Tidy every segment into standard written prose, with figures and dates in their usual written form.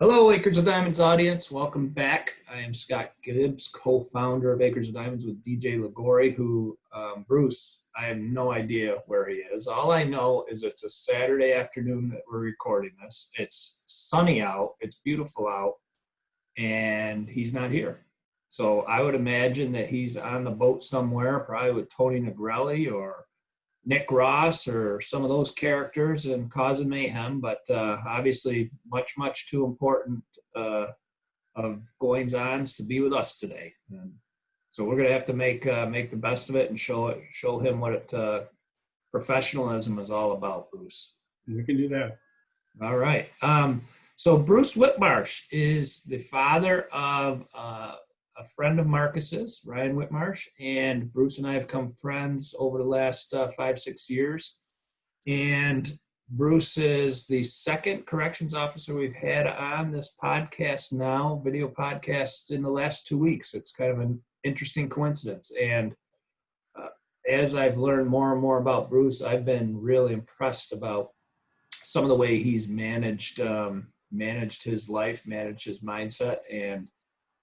Hello, Acres of Diamonds audience. Welcome back. I am Scott Gibbs, co-founder of Acres of Diamonds with DJ Ligori, Bruce, I have no idea where he is. All I know is it's a Saturday afternoon that we're recording this. It's sunny out, it's beautiful out, and he's not here. So I would imagine that he's on the boat somewhere, probably with Tony Nigrelli or Nick Ross or some of those characters and causing mayhem, but obviously much too important uh, of goings ons to be with us today. And so we're going to have to make the best of it and show him what professionalism is all about, Bruce. We can do that. All right. So Bruce Whitmarsh is the father of a friend of Marcus's, Ryan Whitmarsh, and Bruce and I have become friends over the last 5-6 years. And Bruce is the second corrections officer we've had on this podcast now, video podcast, in the last 2 weeks. It's kind of an interesting coincidence. And as I've learned more and more about Bruce, I've been really impressed about some of the way he's managed his life, managed his mindset, and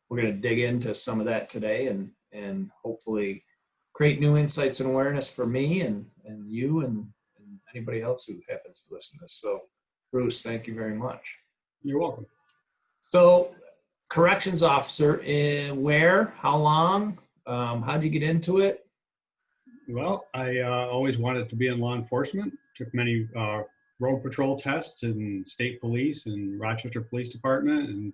we're going to dig into some of that today and hopefully create new insights and awareness for me and you and anybody else who happens to listen to this. So, Bruce, thank you very much. You're welcome. So, corrections officer, where, how long, how'd you get into it? Well, I always wanted to be in law enforcement. Took many road patrol tests in state police and Rochester Police Department, and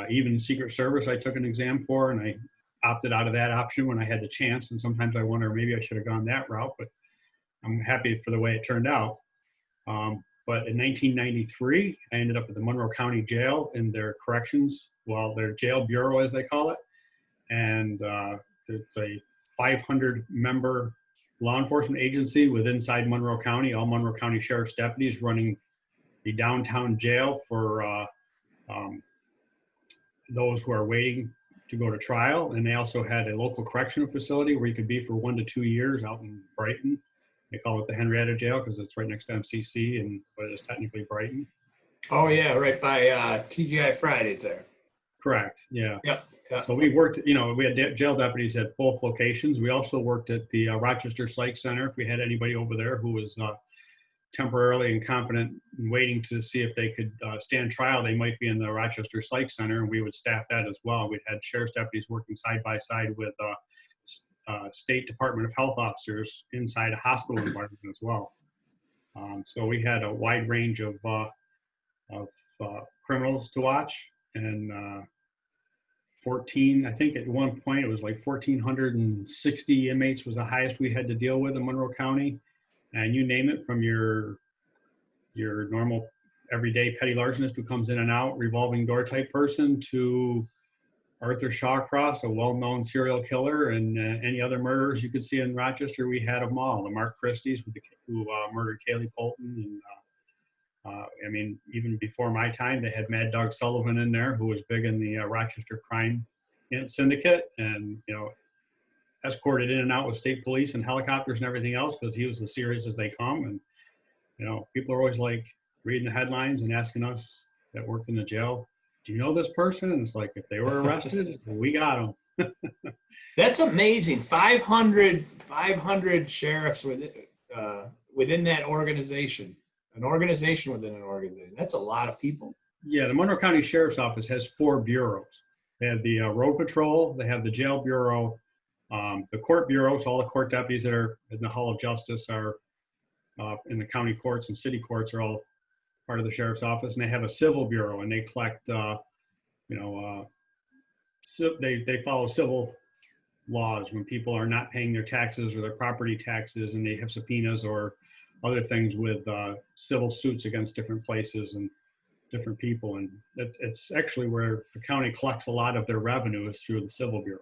even Secret Service I took an exam for, and I opted out of that option when I had the chance. And sometimes I wonder maybe I should have gone that route, but I'm happy for the way it turned out. But in 1993, I ended up at the Monroe County Jail in their corrections, well, their jail bureau as they call it. And it's a 500-member law enforcement agency with inside Monroe County, all Monroe County Sheriff's deputies running the downtown jail for those who are waiting to go to trial. And they also had a local correctional facility where you could be for 1 to 2 years out in Brighton. They call it the Henrietta Jail because it's right next to MCC, but it is technically Brighton. Oh yeah, right by TGI Fridays there. Correct. Yeah. Yep. So we worked, we had jail deputies at both locations. We also worked at the Rochester Psych Center. If we had anybody over there who was temporarily incompetent and waiting to see if they could stand trial, they might be in the Rochester Psych Center, and we would staff that as well. We'd had sheriff's deputies working side by side with State Department of Health officers inside a hospital environment as well. So we had a wide range of criminals to watch, and 14, I think at one point it was like 1,460 inmates was the highest we had to deal with in Monroe County. And you name it, from your normal everyday petty larcenist who comes in and out, revolving door type person, to Arthur Shawcross, a well-known serial killer, and any other murderers you could see in Rochester. We had them all. The Mark Christies who murdered Kaylee Polton, and even before my time, they had Mad Dog Sullivan in there, who was big in the Rochester crime syndicate, and escorted in and out with state police and helicopters and everything else because he was as serious as they come. And people are always like reading the headlines and asking us that worked in the jail, do you know this person? And it's like, if they were arrested, we got them. That's amazing. 500 sheriffs within that organization. An organization within an organization. That's a lot of people. Yeah, the Monroe County Sheriff's Office has 4 bureaus. They have the road patrol, they have the jail bureau, the court bureau, so all the court deputies that are in the Hall of Justice are in the county courts and city courts are all part of the sheriff's office, and they have a civil bureau, and they collect, they follow civil laws when people are not paying their taxes or their property taxes, and they have subpoenas or other things with civil suits against different places and different people. And it's actually where the county collects a lot of their revenue is through the civil bureau.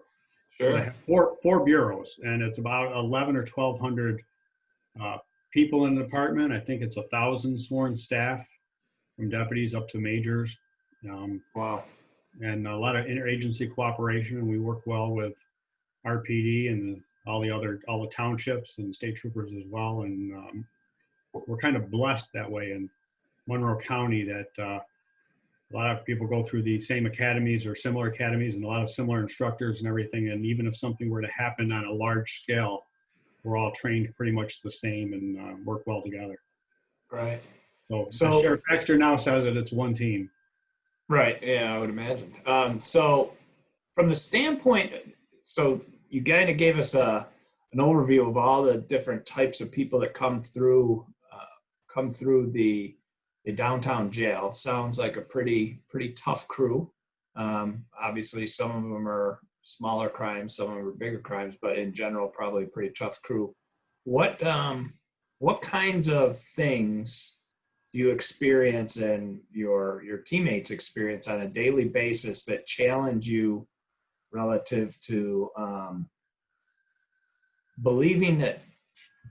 Sure. So they have four bureaus, and it's about 11 or 1,200 people in the department. I think it's 1,000 sworn staff, from deputies up to majors. Wow. And a lot of interagency cooperation, and we work well with RPD and all the townships and state troopers as well. And we're kind of blessed that way in Monroe County that a lot of people go through the same academies or similar academies and a lot of similar instructors and everything. And even if something were to happen on a large scale, we're all trained pretty much the same and work well together. Right. So, as So, Sheriff Baxter now says it, it's one team. right. Yeah, I would imagine. So from the standpoint, so you kind of gave us an overview of all the different types of people that come through the downtown jail. Sounds like a pretty tough crew. Obviously, some of them are smaller crimes, some of them are bigger crimes, but in general, probably a pretty tough crew. What kinds of things do you experience and your teammates experience on a daily basis that challenge you relative to believing that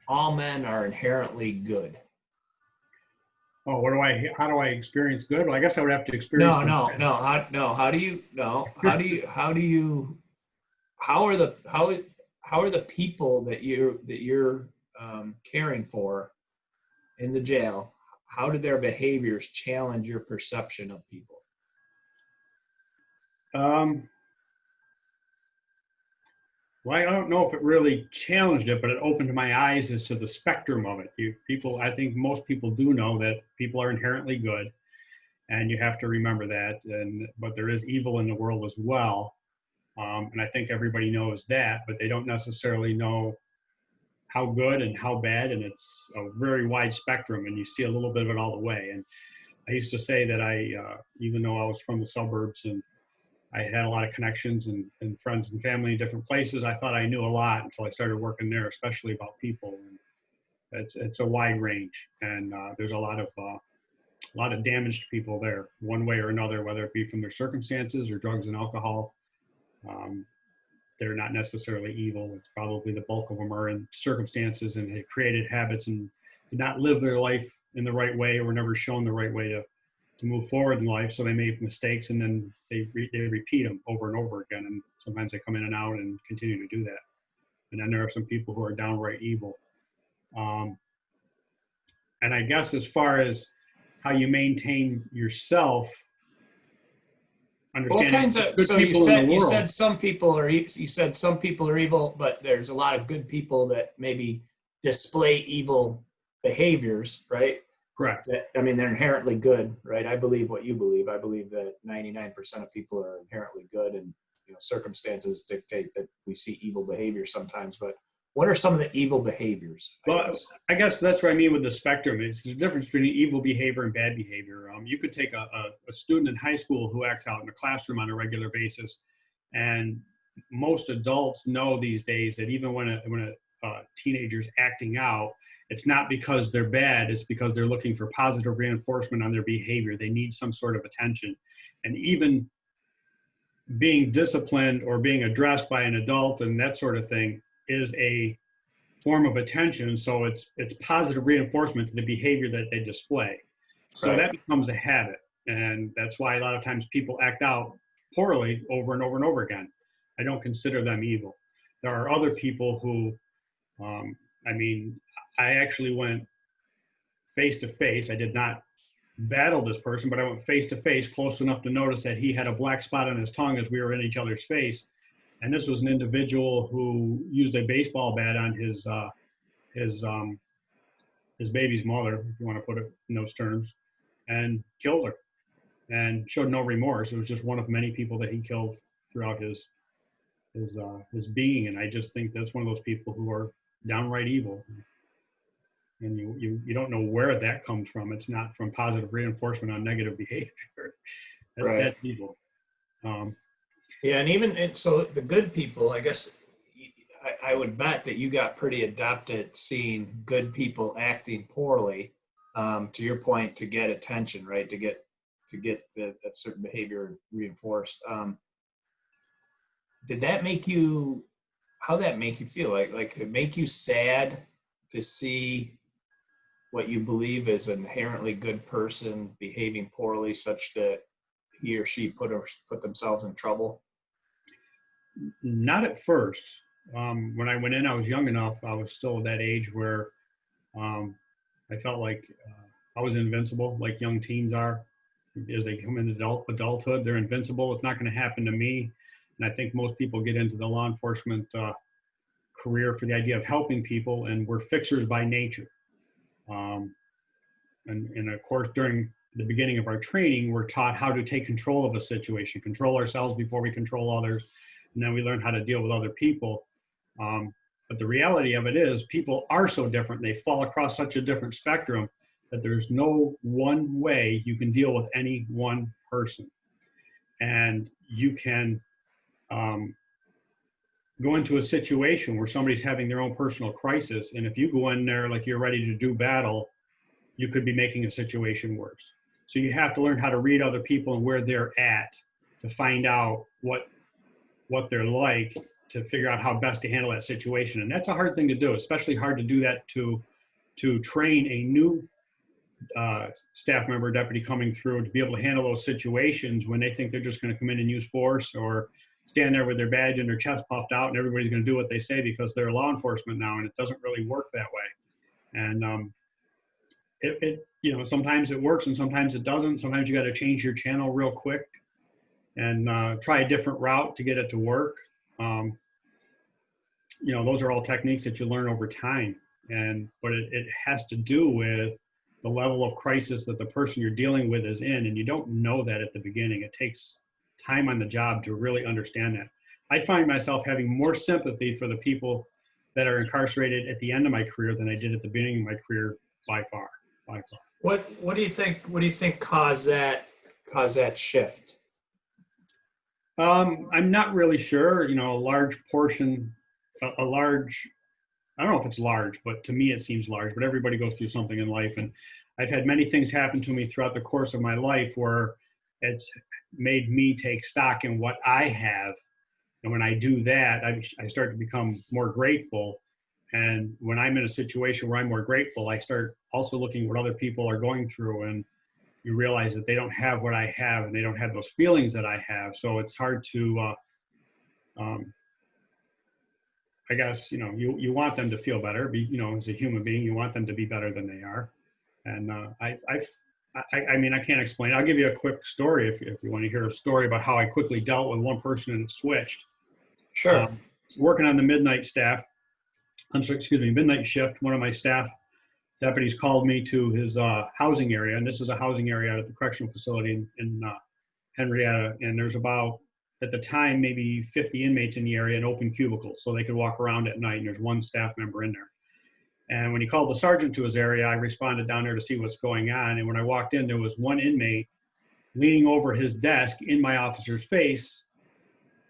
all men are inherently good? Oh, how do I experience good? Well, I guess I would have to experience No, the no, bad. no. How do you, no, how do you, how are the, how are the people that you're caring for in the jail? How do their behaviors challenge your perception of people? Um, well, I don't know if it really challenged it, but it opened my eyes as to the spectrum of it. I think most people do know that people are inherently good, and you have to remember that. But there is evil in the world as well, and I think everybody knows that, but they don't necessarily know how good and how bad, and it's a very wide spectrum, and you see a little bit of it all the way. And I used to say that even though I was from the suburbs and I had a lot of connections and friends and family in different places, I thought I knew a lot until I started working there, especially about people. And it's a wide range, and there's a lot of damaged people there, one way or another, whether it be from their circumstances or drugs and alcohol. Um, they're not necessarily evil. It's probably the bulk of them are in circumstances and had created habits and did not live their life in the right way or were never shown the right way to move forward in life. So they make mistakes and then they repeat them over and over again. And sometimes they come in and out and continue to do that. And then there are some people who are downright evil. Um, and I guess as far as how you maintain yourself, What understanding kinds there's of, good so you people in the said, world. some people are, you said some people are evil, but there's a lot of good people that maybe display evil behaviors, right? Correct. That, I mean, they're inherently good, right? I believe what you believe. I believe that 99% of people are inherently good, and circumstances dictate that we see evil behavior sometimes. But what are some of the evil behaviors, I Well, guess? I guess that's what I mean with the spectrum. It's the difference between evil behavior and bad behavior. You could take a student in high school who acts out in the classroom on a regular basis, and most adults know these days that even when a teenager's acting out, it's not because they're bad. It's because they're looking for positive reinforcement on their behavior. They need some sort of attention, and even being disciplined or being addressed by an adult and that sort of thing is a form of attention. So it's positive reinforcement to the behavior that they display. So Right, that becomes a habit. And that's why a lot of times people act out poorly over and over and over again. I don't consider them evil. There are other people who, um, I mean, I actually went face to face. I did not battle this person, but I went face to face close enough to notice that he had a black spot on his tongue as we were in each other's face. And this was an individual who used a baseball bat on his his baby's mother, if you want to put it in those terms, and killed her and showed no remorse. It was just one of many people that he killed throughout his being. And I just think that's one of those people who are downright evil. And you don't know where that comes from. It's not from positive reinforcement on negative behavior. right. That's evil. Um, Yeah, and so the good people, I guess, I would bet that you got pretty adept at seeing good people acting poorly. To your point, to get attention, right? To get that certain behavior reinforced. Did that make you? How that make you feel? Like it make you sad to see what you believe is an inherently good person behaving poorly, such that he or she put themselves in trouble? Not at first. When I went in, I was young enough. I was still at that age where um, I felt like I was invincible, like young teens are. as they come into adulthood, they're invincible. It's not going to happen to me. And I think most people get into the law enforcement career for the idea of helping people, and we're fixers by nature. And of course, during the beginning of our training, we're taught how to take control of a situation, control ourselves before we control others, and then we learn how to deal with other people. But the reality of it is people are so different. They fall across such a different spectrum that there's no one way you can deal with any one person. And you can go into a situation where somebody's having their own personal crisis. And if you go in there like you're ready to do battle, you could be making a situation worse. So you have to learn how to read other people and where they're at to find out what they're like, to figure out how best to handle that situation. And that's a hard thing to do, especially hard to do that to train a new staff member, deputy coming through, to be able to handle those situations when they think they're just going to come in and use force, or stand there with their badge and their chest puffed out and everybody's going to do what they say because they're law enforcement now, and it doesn't really work that way. And sometimes it works and sometimes it doesn't. Sometimes you got to change your channel real quick and try a different route to get it to work. Those are all techniques that you learn over time. But it has to do with the level of crisis that the person you're dealing with is in. And you don't know that at the beginning. It takes time on the job to really understand that. I find myself having more sympathy for the people that are incarcerated at the end of my career than I did at the beginning of my career, by far. What do you think caused that shift? I'm not really sure. A large portion, I don't know if it's large, but to me it seems large, but everybody goes through something in life. And I've had many things happen to me throughout the course of my life where it's made me take stock in what I have. And when I do that, I start to become more grateful. And when I'm in a situation where I'm more grateful, I start also looking at what other people are going through, and you realize that they don't have what I have and they don't have those feelings that I have. So it's hard to, I guess, you want them to feel better, as a human being, you want them to be better than they are. And I mean, I can't explain. I'll give you a quick story if you want to hear a story about how I quickly dealt with one person and it switched. Sure. Working on the midnight shift, one of my staff deputies called me to his housing area, and this is a housing area at the correctional facility in Henrietta, and there's about, at the time, maybe 50 inmates in the area in open cubicles, so they could walk around at night, and there's one staff member in there. And when he called the sergeant to his area, I responded down there to see what's going on, and when I walked in, there was one inmate leaning over his desk in my officer's face,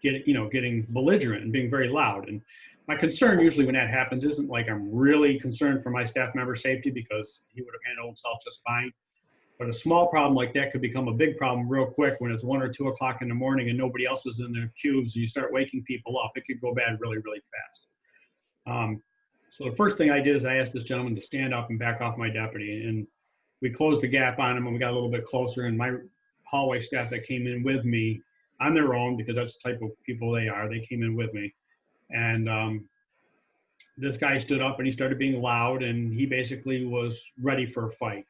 getting belligerent and being very loud. And my concern usually when that happens isn't like I'm really concerned for my staff member's safety, because he would have handled himself just fine. But a small problem like that could become a big problem real quick when it's 1 or 2 o'clock in the morning and nobody else is in their cubes, and you start waking people up. It could go bad really, really fast. So the first thing I did is I asked this gentleman to stand up and back off my deputy, and we closed the gap on him, and we got a little bit closer, and my hallway staff that came in with me on their own, because that's the type of people they are, they came in with me. And this guy stood up and he started being loud, and he basically was ready for a fight.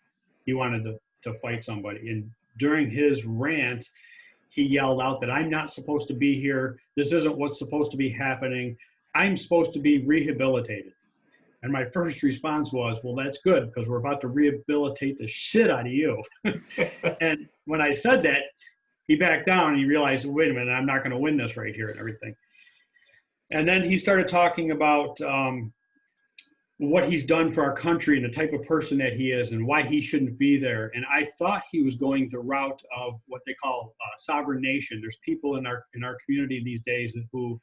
He wanted to fight somebody. And during his rant, he yelled out that I'm not supposed to be here. This isn't what's supposed to be happening. I'm supposed to be rehabilitated. And my first response was, well, that's good, because we're about to rehabilitate the shit out of you. And when I said that, he backed down and he realized, wait a minute, I'm not going to win this right here and everything. And then he started talking about what he's done for our country and the type of person that he is and why he shouldn't be there. And I thought he was going the route of what they call sovereign nation. There's people in our community these days who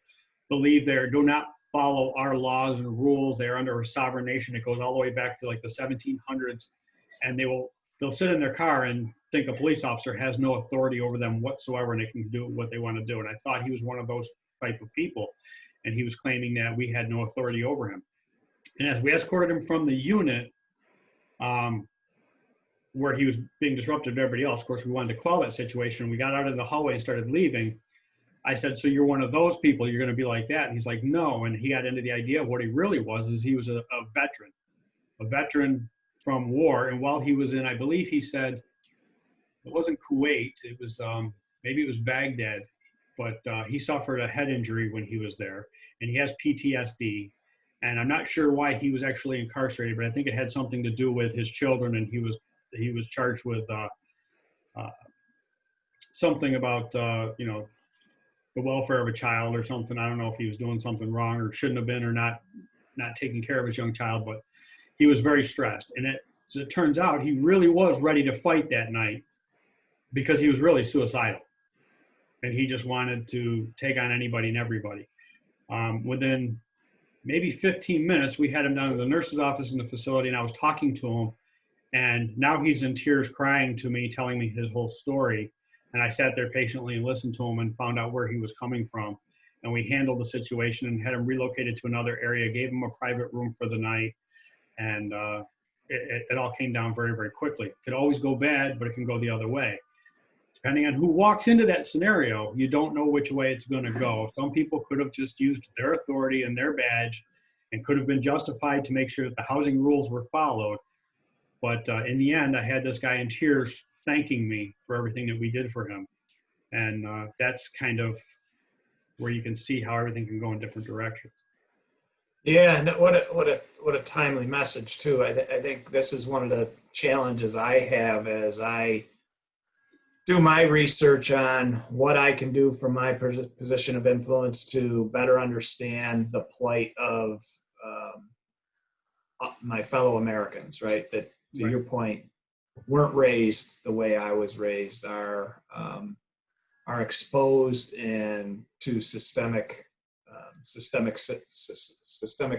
believe they do not follow our laws and rules. They are under a sovereign nation that goes all the way back to like the 1700s. And they'll sit in their car and think a police officer has no authority over them whatsoever, and they can do what they want to do. And I thought he was one of those type of people. And he was claiming that we had no authority over him. And as we escorted him from the unit, where he was being disruptive to everybody else, of course, we wanted to quell that situation. We got out in the hallway and started leaving. I said, so you're one of those people, you're going to be like that? And he's like, no. And he got into the idea of what he really was, is he was a veteran from war. And while he was in, I believe he said, it wasn't Kuwait. It was maybe it was Baghdad, but he suffered a head injury when he was there, and he has PTSD. And I'm not sure why he was actually incarcerated, but I think it had something to do with his children, and he was charged with something about the welfare of a child or something. I don't know if he was doing something wrong or shouldn't have been, or not taking care of his young child, but he was very stressed. And as it turns out, he really was ready to fight that night because he was really suicidal. And he just wanted to take on anybody and everybody. Within maybe 15 minutes, we had him down to the nurse's office in the facility, and I was talking to him. And now he's in tears crying to me, telling me his whole story. And I sat there patiently and listened to him and found out where he was coming from. And we handled the situation and had him relocated to another area, gave him a private room for the night. And it all came down very, very quickly. It could always go bad, but it can go the other way. Depending on who walks into that scenario, you don't know which way it's going to go. Some people could have just used their authority and their badge and could have been justified to make sure that the housing rules were followed. But in the end, I had this guy in tears thanking me for everything that we did for him. And that's kind of where you can see how everything can go in different directions. Yeah, and what a timely message too. I think this is one of the challenges I have as I do my research on what I can do from my position of influence to better understand the plight of my fellow Americans, right? That, to your point, weren't raised the way I was raised, are exposed and to systemic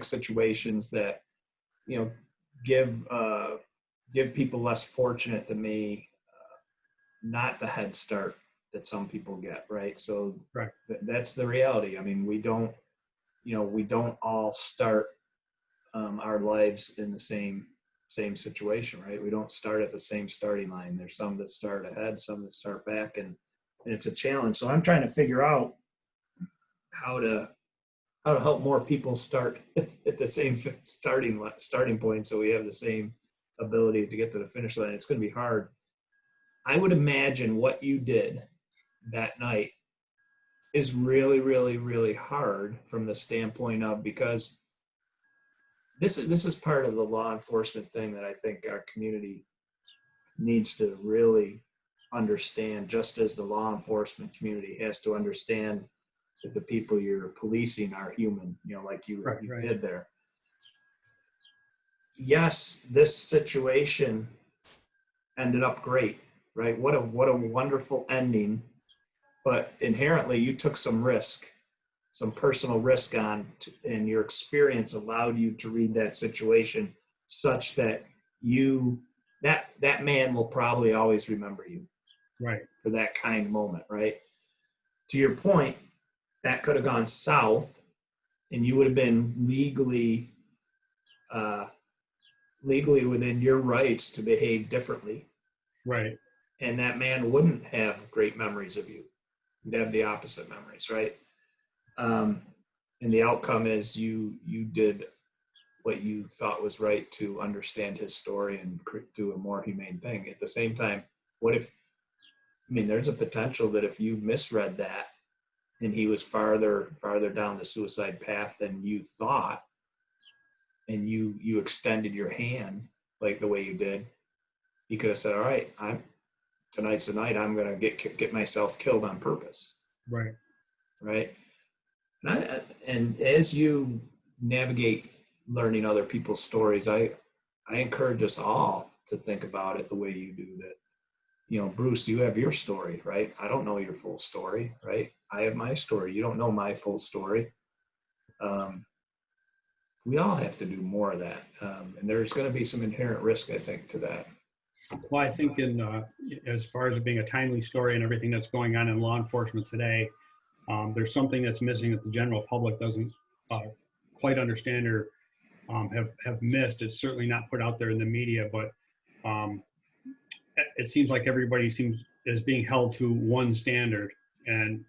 situations that give people less fortunate than me not the head start that some people get, right? So that's the reality. I mean, we don't all start our lives in the same situation, right? We don't start at the same starting line. There's some that start ahead, some that start back, and it's a challenge. So I'm trying to figure out how to help more people start at the same starting point, so we have the same ability to get to the finish line. It's going to be hard. I would imagine what you did that night is really, really, really hard from the standpoint of, because this is part of the law enforcement thing that I think our community needs to really understand, just as the law enforcement community has to understand that the people you're policing are human, like you did there. Yes, this situation ended up great, right? What a wonderful ending, but inherently you took some risk, some personal risk and your experience allowed you to read that situation such that that man will probably always remember you, right, for that kind moment, right? To your point, that could have gone south, and you would have been legally within your rights to behave differently. Right. And that man wouldn't have great memories of you. You'd have the opposite memories, right? And the outcome is you did what you thought was right to understand his story and do a more humane thing. At the same time, there's a potential that if you misread that and he was farther down the suicide path than you thought, and you extended your hand like the way you did, you could have said, all right, tonight's the night I'm going to get myself killed on purpose. Right. And as you navigate learning other people's stories, I encourage us all to think about it the way you do that. Bruce, you have your story, right? I don't know your full story, right? I have my story. You don't know my full story. We all have to do more of that. And there's going to be some inherent risk, I think, to that. Well, I think as far as it being a timely story and everything that's going on in law enforcement today, there's something that's missing that the general public doesn't quite understand or have missed. It's certainly not put out there in the media, but it seems like everybody is being held to one standard, and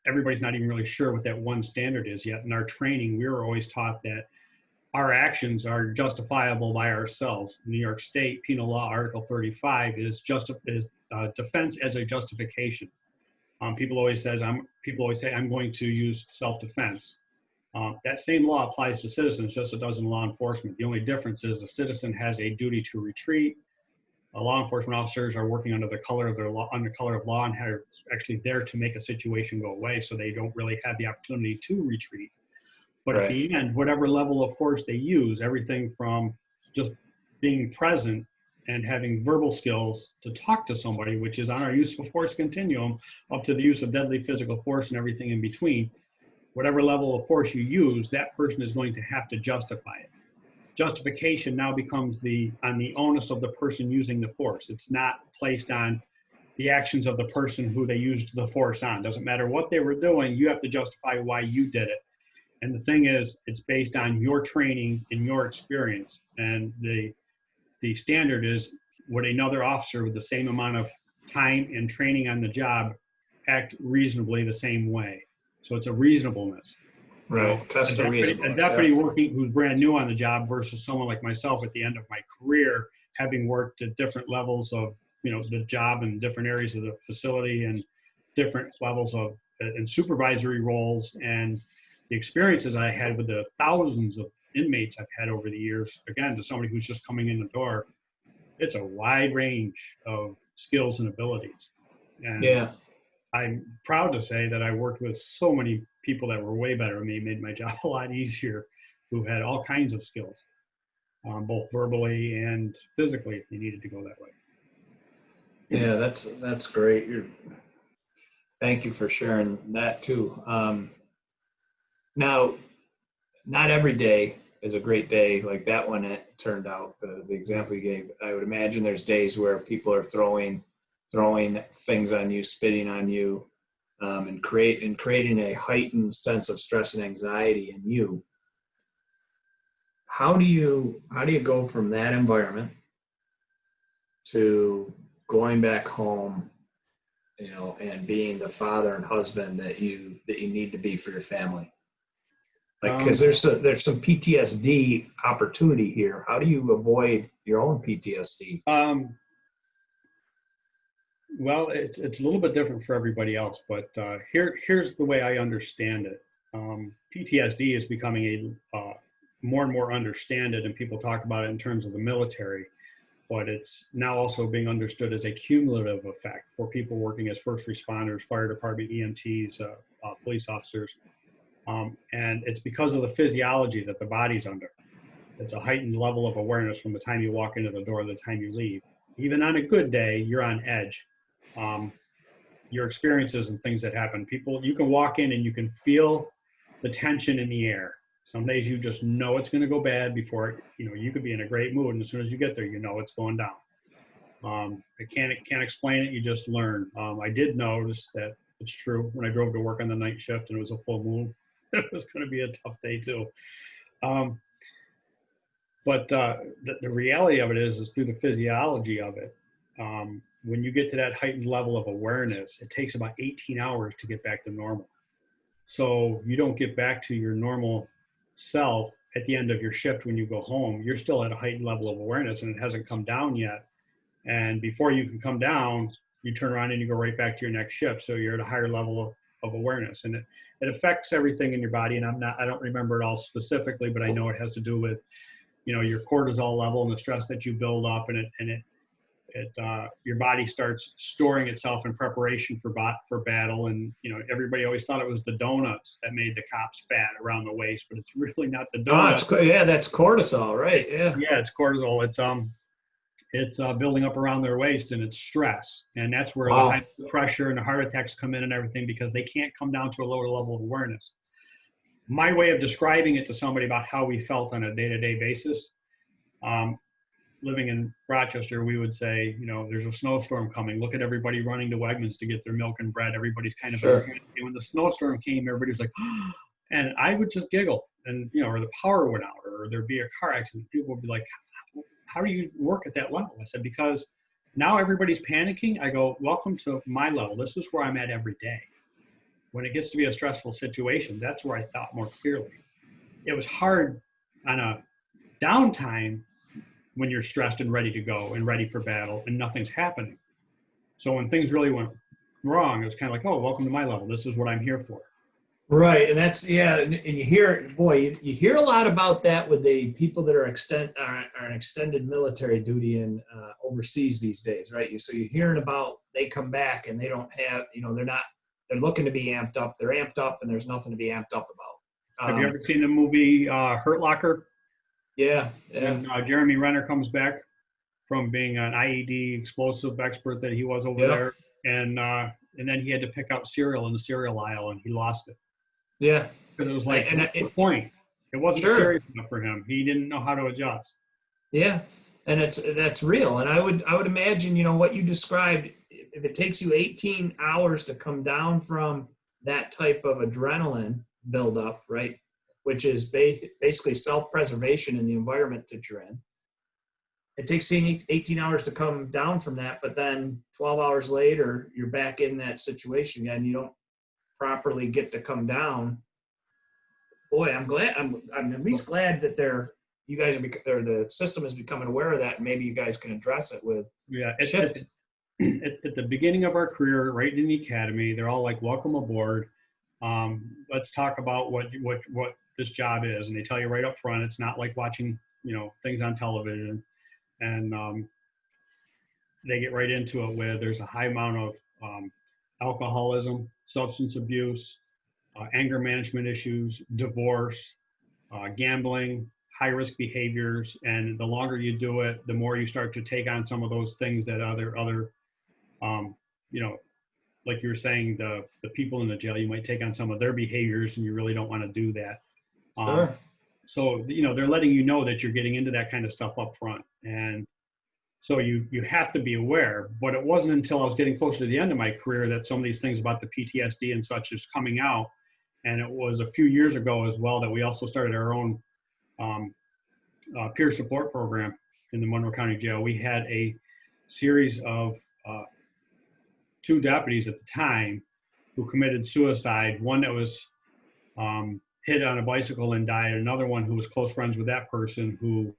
everybody's not even really sure what that one standard is yet. In our training, we were always taught that our actions are justifiable by ourselves. New York State Penal Law Article 35 is defense as a justification. People always say, I'm going to use self-defense. That same law applies to citizens just as it does in law enforcement. The only difference is a citizen has a duty to retreat. Law enforcement officers are working under the color of law and are actually there to make a situation go away, so they don't really have the opportunity to retreat. But at the end, whatever level of force they use, everything from just being present and having verbal skills to talk to somebody, which is on our use of force continuum, up to the use of deadly physical force and everything in between, whatever level of force you use, that person is going to have to justify it. Justification now becomes on the onus of the person using the force. It's not placed on the actions of the person who they used the force on. Doesn't matter what they were doing, you have to justify why you did it. And the thing is, it's based on your training and your experience. And the standard is, would another officer with the same amount of time and training on the job act reasonably the same way? So it's a reasonableness. Right. Test the reasonableness. A deputy working who's brand new on the job versus someone like myself at the end of my career, having worked at different levels of, the job and different areas of the facility and different levels of and supervisory roles, and the experiences I had with the thousands of inmates I've had over the years. Again, to somebody who's just coming in the door, it's a wide range of skills and abilities. And yeah. I'm proud to say that I worked with so many people that were way better than me, made my job a lot easier, who had all kinds of skills, both verbally and physically if they needed to go that way. Yeah, that's great. Thank you for sharing that too. Now, not every day is a great day like that one it turned out, the example you gave. I would imagine there's days where people are throwing things on you, spitting on you, and creating a heightened sense of stress and anxiety in you. How do you go from that environment to going back home, and being the father and husband that you need to be for your family? Like, because there's some PTSD opportunity here. How do you avoid your own PTSD? Well, it's a little bit different for everybody else, but here's the way I understand it. PTSD is becoming a more and more understood, and people talk about it in terms of the military, but it's now also being understood as a cumulative effect for people working as first responders, fire department, EMTs, police officers. And it's because of the physiology that the body's under. It's a heightened level of awareness from the time you walk into the door to the time you leave. Even on a good day, you're on edge. Your experiences and things that happen. You can walk in and you can feel the tension in the air. Some days you just know it's going to go bad before, you could be in a great mood, and as soon as you get there, it's going down. I can't explain it. You just learn. I did notice that it's true when I drove to work on the night shift and it was a full moon. It was going to be a tough day too. But the reality of it is through the physiology of it. When you get to that heightened level of awareness, it takes about 18 hours to get back to normal. So you don't get back to your normal self at the end of your shift when you go home. You're still at a heightened level of awareness and it hasn't come down yet. And before you can come down, you turn around and you go right back to your next shift. So you're at a higher level of awareness, and it affects everything in your body. And I don't remember it all specifically, but I know it has to do with, your cortisol level and the stress that you build up, and your body starts storing itself in preparation for battle. And, everybody always thought it was the donuts that made the cops fat around the waist, but it's really not the donuts. That's cortisol, right? Yeah. Yeah, it's cortisol. It's building up around their waist, and it's stress. And that's where the high pressure and the heart attacks come in and everything, because they can't come down to a lower level of awareness. My way of describing it to somebody about how we felt on a day-to-day basis, living in Rochester, we would say, there's a snowstorm coming. Look at everybody running to Wegmans to get their milk and bread. Everybody's kind of, sure. When the snowstorm came, everybody was like, and I would just giggle, and, or the power went out, or there'd be a car accident. People would be like, how do you work at that level? I said, because now everybody's panicking. I go, welcome to my level. This is where I'm at every day. When it gets to be a stressful situation, that's where I thought more clearly. It was hard on a downtime when you're stressed and ready to go and ready for battle and nothing's happening. So when things really went wrong, it was kind of like, oh, welcome to my level. This is what I'm here for. Right, and that's yeah, and you hear, boy, you hear a lot about that with the people that are an extended military duty in overseas these days, right? So you're hearing about they come back and they don't have, they're looking to be amped up, they're amped up, and there's nothing to be amped up about. Have you ever seen the movie Hurt Locker? Yeah, yeah, When Jeremy Renner comes back from being an IED explosive expert that he was over yep, there, and then he had to pick out cereal in the cereal aisle, and he lost it yeah, because it was like, and what's the point? It wasn't sure, serious enough for him. He didn't know how to adjust. yeah, and that's real. And I would imagine, what you described, if it takes you 18 hours to come down from that type of adrenaline buildup, right, which is basically self-preservation in the environment that you're in. It takes 18 hours to come down from that, but then 12 hours later, you're back in that situation again. You don't properly get to come down. Boy, I'm glad. I'm at least glad that the system is becoming aware of that, and maybe you guys can address it with Yeah, shift. at the beginning of our career, right in the academy, they're all like, "Welcome aboard. Let's talk about what this job is." And they tell you right up front, it's not like watching things on television. And they get right into it with there's a high amount of alcoholism, substance abuse, anger management issues, divorce, gambling, high risk behaviors. And the longer you do it, the more you start to take on some of those things that other um, you know like you were saying, the people in the jail, you might take on some of their behaviors and you really don't want to do that. Sure. So they're letting you know that you're getting into that kind of stuff up front. And so you have to be aware. But it wasn't until I was getting closer to the end of my career that some of these things about the PTSD and such is coming out. And it was a few years ago as well that we also started our own peer support program in the Monroe County Jail. We had a series of two deputies at the time who committed suicide. One that was hit on a bicycle and died. Another one who was close friends with that person who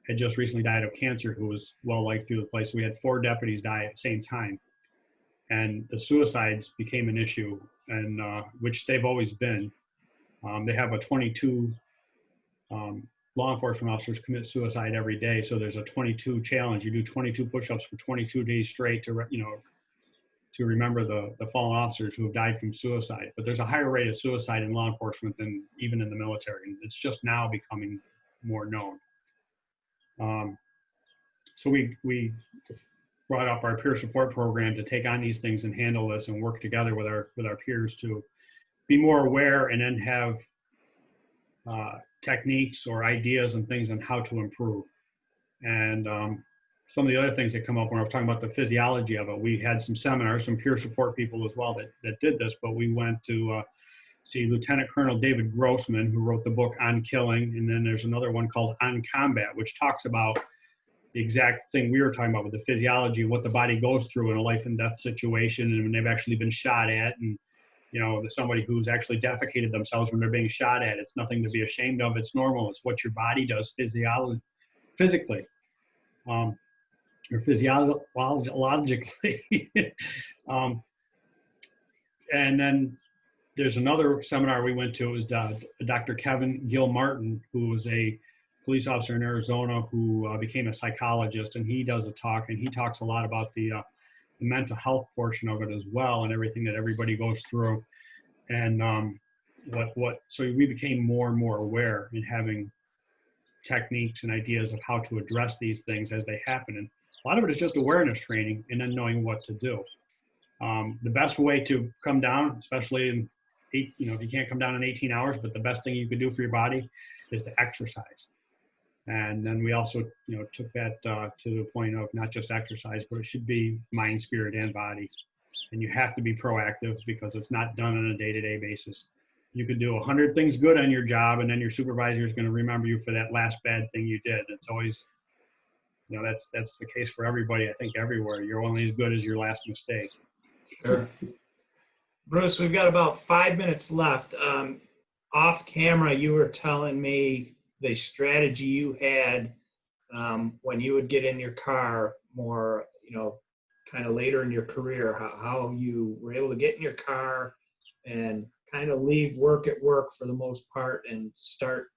had just recently died of cancer, who was well liked through the place. So we had 4 deputies die at the same time. And the suicides became an issue, and which they've always been. They have a 22 law enforcement officers commit suicide every day. So there's a 22 challenge. You do 22 push-ups for 22 days straight to remember the fallen officers who have died from suicide. But there's a higher rate of suicide in law enforcement than even in the military. And it's just now becoming more known. So we brought up our peer support program to take on these things and handle this and work together with our peers to be more aware and then have techniques or ideas and things on how to improve. And some of the other things that come up when I was talking about the physiology of it, we had some seminars, some peer support people as well that did this, but we went to see Lieutenant Colonel David Grossman, who wrote the book On Killing, and then there's another one called On Combat, which talks about the exact thing we were talking about with the physiology, what the body goes through in a life and death situation, and when they've actually been shot at, and somebody who's actually defecated themselves when they're being shot at. It's nothing to be ashamed of. It's normal. It's what your body does physically. Or physiologically. And then there's another seminar we went to. It was Dr. Kevin Gill-Martin, who was a police officer in Arizona who became a psychologist, and he does a talk, and he talks a lot about the mental health portion of it as well, and everything that everybody goes through. And so we became more and more aware in having techniques and ideas of how to address these things as they happen. And a lot of it is just awareness training and then knowing what to do. The best way to come down, especially if you can't come down in 18 hours, but the best thing you could do for your body is to exercise. And then we also, took that to the point of not just exercise, but it should be mind, spirit, and body. And you have to be proactive because it's not done on a day-to-day basis. You could do 100 things good on your job, and then your supervisor is going to remember you for that last bad thing you did. It's always, that's the case for everybody. I think everywhere. You're only as good as your last mistake. Sure. Bruce, we've got about 5 minutes left. Off camera, you were telling me the strategy you had when you would get in your car more, kind of later in your career, how you were able to get in your car and kind of leave work at work for the most part and start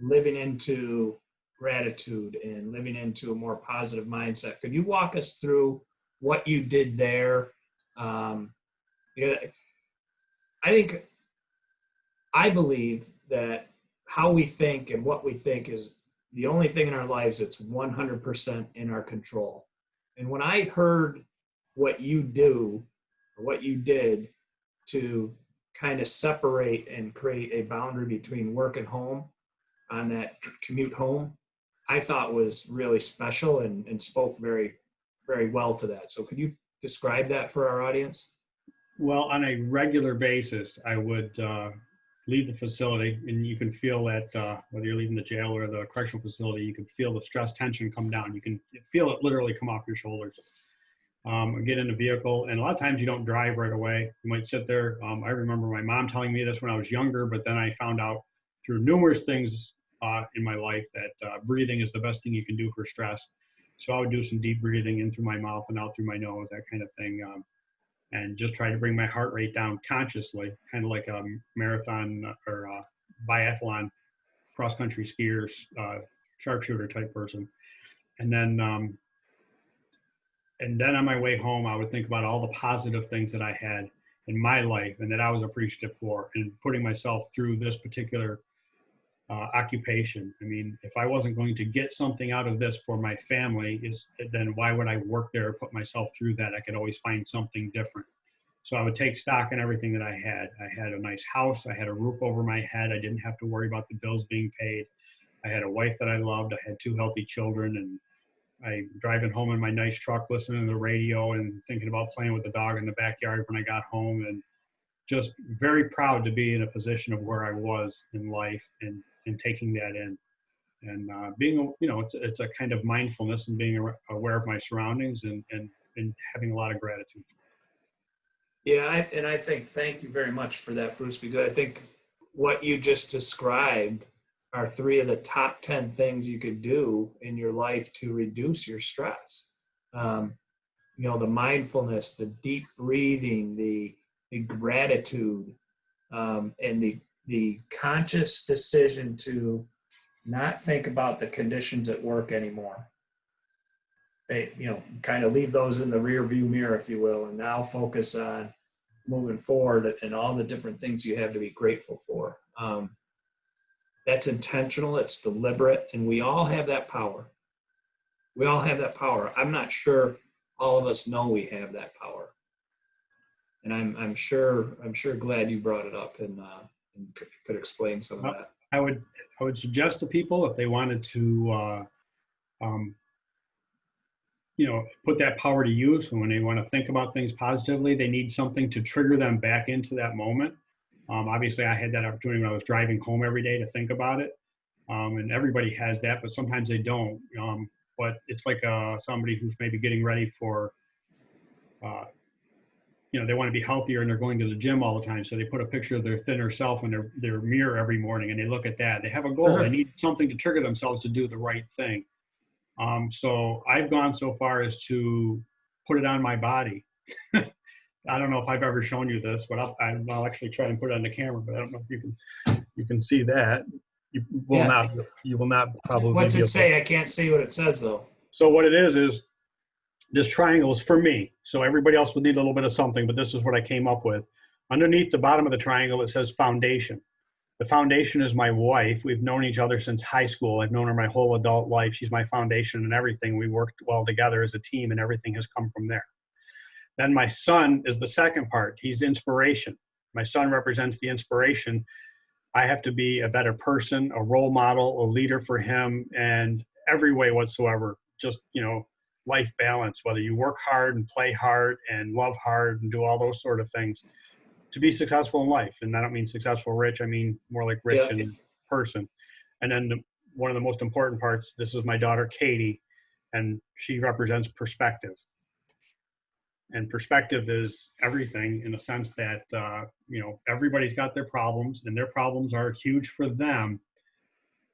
living into gratitude and living into a more positive mindset. Could you walk us through what you did there? Yeah, I believe that how we think and what we think is the only thing in our lives that's 100% in our control. And when I heard what you do, or what you did to kind of separate and create a boundary between work and home on that commute home, I thought was really special and spoke very, very well to that. So could you describe that for our audience? Well, on a regular basis, I would leave the facility, and you can feel that whether you're leaving the jail or the correctional facility, you can feel the stress tension come down. You can feel it literally come off your shoulders. Get in a vehicle, and a lot of times you don't drive right away. You might sit there. I remember my mom telling me this when I was younger, but then I found out through numerous things in my life that breathing is the best thing you can do for stress. So I would do some deep breathing in through my mouth and out through my nose, that kind of thing. And just try to bring my heart rate down consciously, kind of like a marathon or a biathlon cross-country skier, sharpshooter type person. And then on my way home, I would think about all the positive things that I had in my life and that I was appreciative for, and putting myself through this particular occupation. I mean, if I wasn't going to get something out of this for my family, then why would I work there or put myself through that? I could always find something different. So I would take stock in everything that I had. I had a nice house. I had a roof over my head. I didn't have to worry about the bills being paid. I had a wife that I loved. I had 2 healthy children, and I driving home in my nice truck, listening to the radio and thinking about playing with the dog in the backyard when I got home, and just very proud to be in a position of where I was in life and taking that in, and being, it's a kind of mindfulness and being aware of my surroundings and having a lot of gratitude. Yeah, I think thank you very much for that, Bruce, because I think what you just described are 3 of the top 10 things you could do in your life to reduce your stress. The mindfulness, the deep breathing, the gratitude, and the conscious decision to not think about the conditions at work anymore. They, kind of leave those in the rear view mirror, if you will, and now focus on moving forward and all the different things you have to be grateful for. That's intentional, it's deliberate, and we all have that power. We all have that power. I'm not sure all of us know we have that power. And I'm sure glad you brought it up and could explain some of that. I would suggest to people, if they wanted to put that power to use, and when they want to think about things positively, they need something to trigger them back into that moment. Obviously, I had that opportunity when I was driving home every day to think about it. And everybody has that, but sometimes they don't. But it's like somebody who's maybe getting ready for, they want to be healthier and they're going to the gym all the time. So they put a picture of their thinner self in their mirror every morning and they look at that. They have a goal. They need something to trigger themselves to do the right thing. So I've gone so far as to put it on my body. I don't know if I've ever shown you this, but I'll actually try and put it on the camera, but I don't know if you can see that. You will not probably. What's it say? I can't see what it says though. So what it is this triangle is for me. So everybody else would need a little bit of something, but this is what I came up with. Underneath the bottom of the triangle, it says foundation. The foundation is my wife. We've known each other since high school. I've known her my whole adult life. She's my foundation and everything. We worked well together as a team and everything has come from there. Then my son is the second part. He's inspiration. My son represents the inspiration. I have to be a better person, a role model, a leader for him, and every way whatsoever. Just, life balance, whether you work hard and play hard and love hard and do all those sort of things to be successful in life. And I don't mean successful rich. I mean more like rich in person. And then one of the most important parts, this is my daughter, Katie, and she represents perspective. And perspective is everything in the sense that, everybody's got their problems and their problems are huge for them.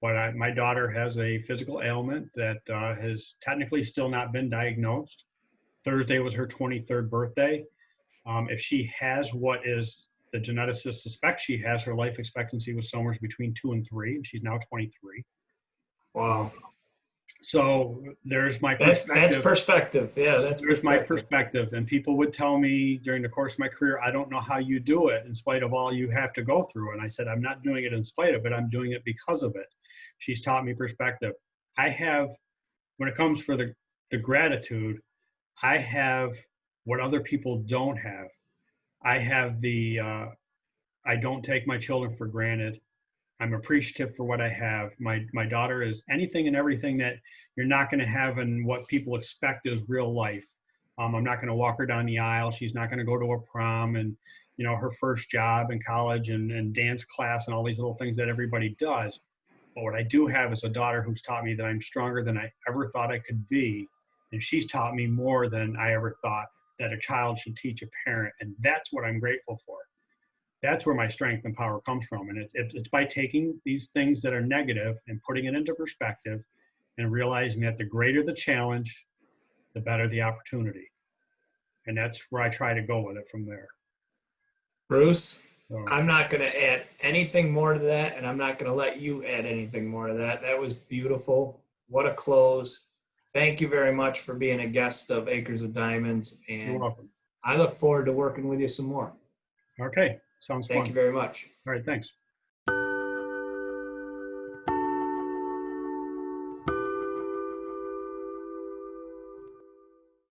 but my daughter has a physical ailment that has technically still not been diagnosed. Thursday was her 23rd birthday. If she has what is the geneticist suspects she has, her life expectancy was somewhere between 2 and 3, and she's now 23. Wow. So there's my That's perspective. perspective. Yeah, that's There's my perspective. perspective. And people would tell me during the course of my career, I don't know how you do it in spite of all you have to go through. And I said, I'm not doing it in spite of it. I'm doing it because of it. She's taught me perspective. I have, when it comes for the gratitude, I have what other people don't have. I have I don't take my children for granted. I'm appreciative for what I have. My daughter is anything and everything that you're not going to have and what people expect is real life. I'm not going to walk her down the aisle. She's not going to go to a prom and, her first job in college and dance class and all these little things that everybody does. But what I do have is a daughter who's taught me that I'm stronger than I ever thought I could be. And she's taught me more than I ever thought that a child should teach a parent. And that's what I'm grateful for. That's where my strength and power comes from. And it's by taking these things that are negative and putting it into perspective and realizing that the greater the challenge, the better the opportunity. And that's where I try to go with it from there. Bruce, So, I'm not going to add anything more to that, and I'm not going to let you add anything more to that. That was beautiful. What a close. Thank you very much for being a guest of Acres of Diamonds, you're and welcome. I look forward to working with you some more. Okay. Sounds fun. Thank you very much. All right. Thanks.